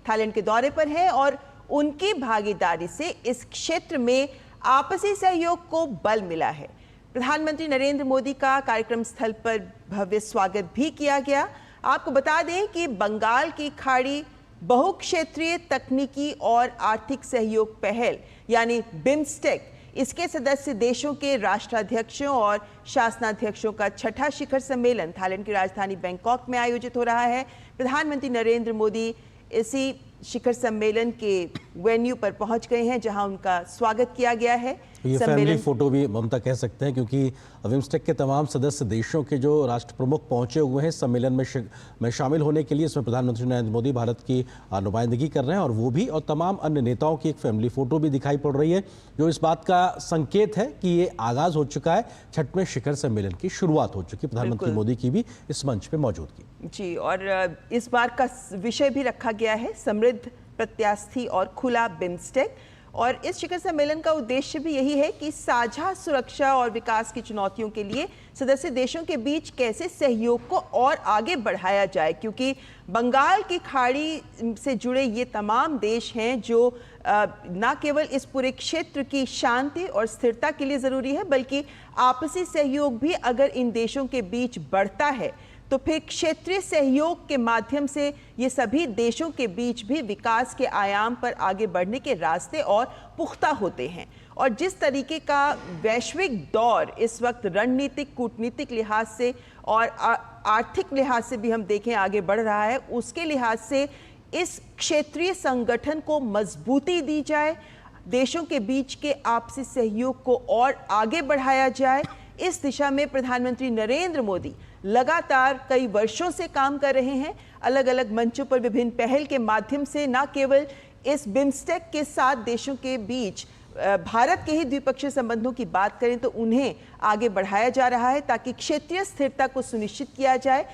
Thailand के दौरे पर हैं और उनकी भागीदारी से इस क्षेत्र में आपसी सहयोग को बल मिला है। प्रधानमंत्री नरेंद्र मोदी का कार्यक्रम स्थल पर भव्य स्वागत भी किया गया। आपको बता दें कि बंगाल की खाड़ी बहुक्षेत्रीय तकनीकी और आर्थिक सहयोग पहल यानी बिम्स्टेक, इसके सदस्य देशों के राष्ट्राध्यक्षों और शासनाध्यक्षों का छठा शिखर सम्मेलन थाईलैंड की राजधानी बैंकॉक में आयोजित हो रहा है। प्रधानमंत्री नरेंद्र मोदी इसी शिखर सम्मेलन के वेन्यू पर पहुंच गए हैं, जहां उनका स्वागत किया गया है। ये फैमिली फोटो भी ममता कह सकते हैं, क्योंकि बिम्स्टेक के तमाम सदस्य देशों के जो राष्ट्र प्रमुख पहुंचे हुए हैं सम्मेलन में शामिल होने के लिए। इसमें प्रधानमंत्री नरेंद्र मोदी भारत की नुमाइंदगी कर रहे हैं और वो भी, और तमाम अन्य नेताओं की एक फैमिली फोटो भी दिखाई पड़ रही है, जो इस बात का संकेत है कि ये आगाज हो चुका है, छठवें शिखर सम्मेलन की शुरुआत हो चुकी है। प्रधानमंत्री मोदी की भी इस मंच पर मौजूदगी जी, और इस बार का विषय भी रखा गया है समृद्ध, प्रत्यास्थी और खुला बिम्स्टेक। और इस शिखर सम्मेलन का उद्देश्य भी यही है कि साझा सुरक्षा और विकास की चुनौतियों के लिए सदस्य देशों के बीच कैसे सहयोग को और आगे बढ़ाया जाए, क्योंकि बंगाल की खाड़ी से जुड़े ये तमाम देश हैं जो न केवल इस पूरे क्षेत्र की शांति और स्थिरता के लिए ज़रूरी है, बल्कि आपसी सहयोग भी अगर इन देशों के बीच बढ़ता है तो फिर क्षेत्रीय सहयोग के माध्यम से ये सभी देशों के बीच भी विकास के आयाम पर आगे बढ़ने के रास्ते और पुख्ता होते हैं। और जिस तरीके का वैश्विक दौर इस वक्त रणनीतिक, कूटनीतिक लिहाज से और आर्थिक लिहाज से भी हम देखें आगे बढ़ रहा है, उसके लिहाज से इस क्षेत्रीय संगठन को मजबूती दी जाए, देशों के बीच के आपसी सहयोग को और आगे बढ़ाया जाए, इस दिशा में प्रधानमंत्री नरेंद्र मोदी लगातार कई वर्षों से काम कर रहे हैं। अलग अलग मंचों पर विभिन्न पहल के माध्यम से न केवल इस बिम्स्टेक के 7 देशों के बीच भारत के ही द्विपक्षीय संबंधों की बात करें तो उन्हें आगे बढ़ाया जा रहा है, ताकि क्षेत्रीय स्थिरता को सुनिश्चित किया जाए।